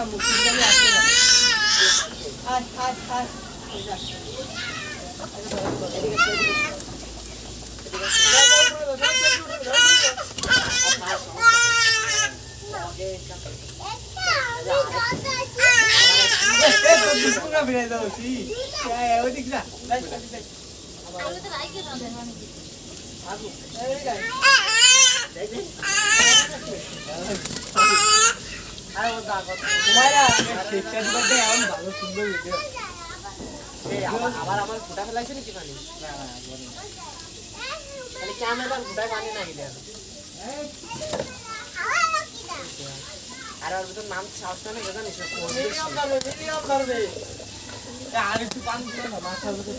মুক্তিদানি আসে না আয় আয় আয় আবার আমার ফুটা ফেলাইছে নাকি পানি তাহলে ক্যামেরার ফুটায় পানি না গেলে আর ওর ভিতর নাম সাহস না জানিস আর একটু পানি দিলে না মাথার ভিতরে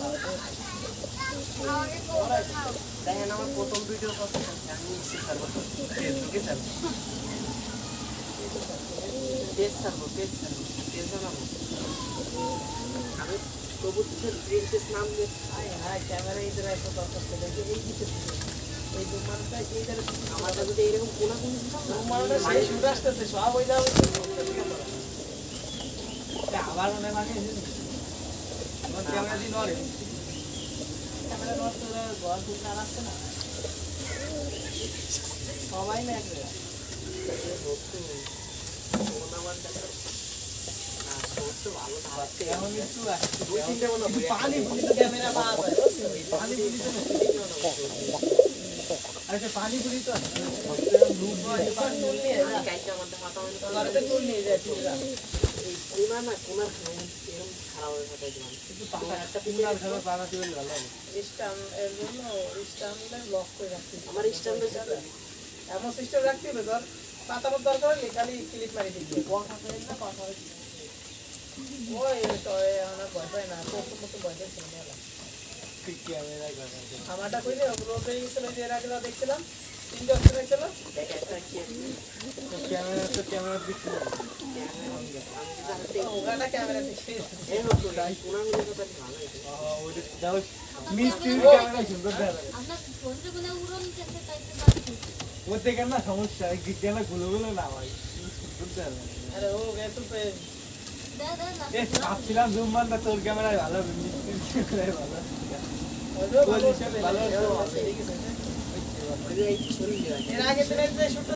দেখেন আমার প্রথম ভিডিও কত আমি ফেসবুকে ছাড়বো পেজ বানাবো আমি প্রভুত্বের প্রিন্সেস নাম দিয়ে ক্যামেরা ইধার এত দরকার ছিল এই দিতে এই দুমানটা এইধার আমাদের যদি এরকম কোনা কোন দুমানটা সেই শুট আসতেছে সব হয়ে যাবে আবার মনে মানে আমার ক্যামেরা দি নরে ক্যামেরা নষ্ট করে ঘর থেকে আর আসছে না সবাই না এক জায়গায় এখন একটু পানি পুলিশ ক্যামেরা পাওয়া যায় পানি পুলিশ আচ্ছা পানি পুলিশ তো লুট হয় পানি নিয়ে তুল নিয়ে যায় এই কোনা না কোনার এরকম খারাপ হয়ে থাকে কিন্তু একটা পিলার ঘরে পানা দিবেন ভালো হবে স্ট্যান্ড এর জন্য স্ট্যান্ডে লক করে রাখতে আমার স্ট্যান্ডে যাবে এমন সিস্টেম রাখতে হবে ধর পাতানোর দরকার হলে খালি ক্লিক মারি দিবি কথা কই না কথা ওই তো আমার ভয় পায় না প্রথম ভয় পাইছিল না ঠিক ক্যামেরা কথা আমারটা কইলে রোড হয়ে গেছিল যে এর আগে দেখছিলাম তিনটা অপশন ছিল দেখ একটা কি ক্যামেরা দিচ্ছি ওখানটা ক্যামেরা দেখছি এই হতো কোনা গুলো তো ভালো হইছে ওইটা দাও মিস্ত্রি ক্যামেরা সুন্দর দেখা আমরা ফোনগুলো উড়ন যেতে চাইতে পারছি ওতে কেন সমস্যা এই ক্যামেরা গুলো না ভাই সুন্দর দেখা আরে ও এত পে দে দে না এ ভাবছিলাম জুম মানটা তোর ক্যামেরায় ভালো মিস্ত্রি ক্যামেরায় ভালো ওই ভালো আছে ঠিক আছে ওই যে এই ছড়িয়ে যায় এর আগে দিনের যে শুট